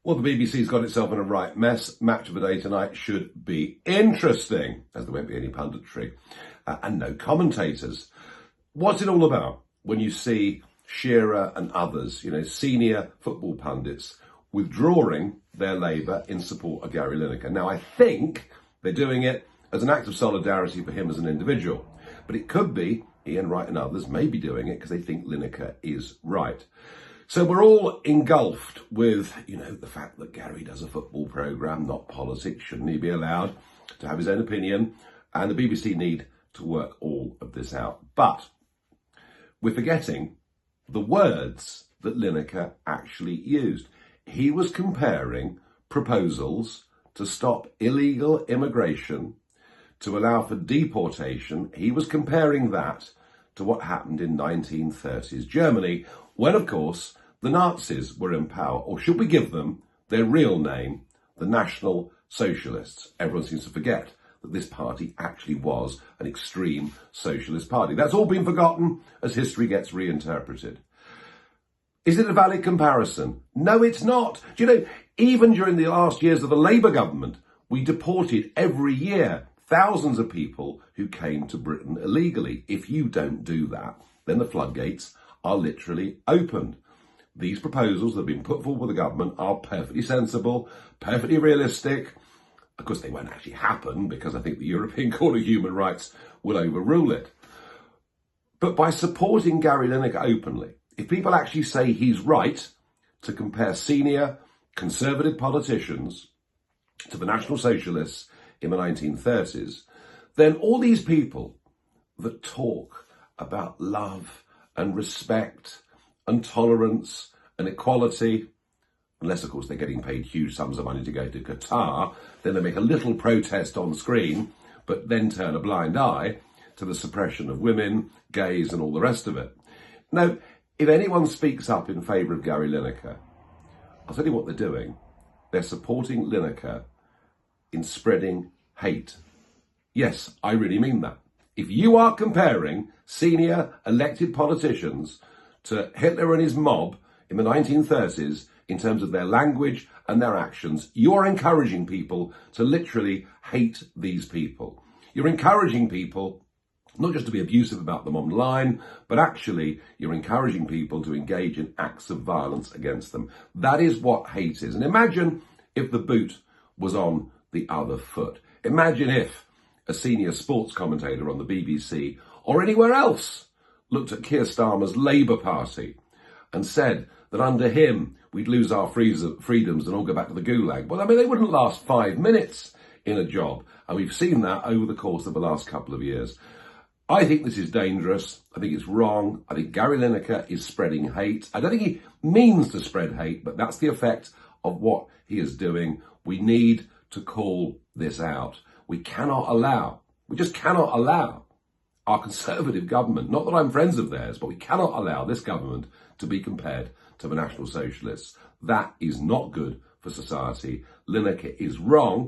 Well, the BBC's got itself in a right mess. Match of the day tonight should be interesting, as there won't be any punditry and no commentators. What's it all about when you see Shearer and others, senior football pundits, withdrawing their labour in support of Gary Lineker? Now, I think they're doing it as an act of solidarity for him as an individual. But it could be Ian Wright and others may be doing it because they think Lineker is right. So we're all engulfed with, the fact that Gary does a football programme, not politics. Shouldn't he be allowed to have his own opinion? And the BBC need to work all of this out. But we're forgetting the words that Lineker actually used. He was comparing proposals to stop illegal immigration, to allow for deportation. He was comparing that to what happened in 1930s Germany, when, of course, the Nazis were in power. Or should we give them their real name, the National Socialists? Everyone seems to forget that this party actually was an extreme socialist party. That's all been forgotten as history gets reinterpreted. Is it a valid comparison? No, it's not. Even during the last years of the Labour government, we deported every year thousands of people who came to Britain illegally. If you don't do that, then the floodgates are literally opened. These proposals that have been put forward by the government are perfectly sensible, perfectly realistic. Of course, they won't actually happen because I think the European Court of Human Rights will overrule it. But by supporting Gary Lineker openly, if people actually say he's right to compare senior conservative politicians to the National Socialists in the 1930s, then all these people that talk about love and respect and tolerance and equality, unless, of course, they're getting paid huge sums of money to go to Qatar, then they make a little protest on screen, but then turn a blind eye to the suppression of women, gays, and all the rest of it. Now, if anyone speaks up in favour of Gary Lineker, I'll tell you what they're doing. They're supporting Lineker in spreading hate. Yes, I really mean that. If you are comparing senior elected politicians to Hitler and his mob in the 1930s in terms of their language and their actions, you're encouraging people to literally hate these people. You're encouraging people not just to be abusive about them online, but actually you're encouraging people to engage in acts of violence against them. That is what hate is. And imagine if the boot was on the other foot. Imagine if a senior sports commentator on the BBC or anywhere else looked at Keir Starmer's Labour Party and said that under him we'd lose our freedoms and all go back to the gulag. Well, they wouldn't last 5 minutes in a job. And we've seen that over the course of the last couple of years. I think this is dangerous. I think it's wrong. I think Gary Lineker is spreading hate. I don't think he means to spread hate, but that's the effect of what he is doing. We need to call this out. We just cannot allow our Conservative government, not that I'm friends of theirs, but we cannot allow this government to be compared to the National Socialists. That is not good for society. Lineker is wrong.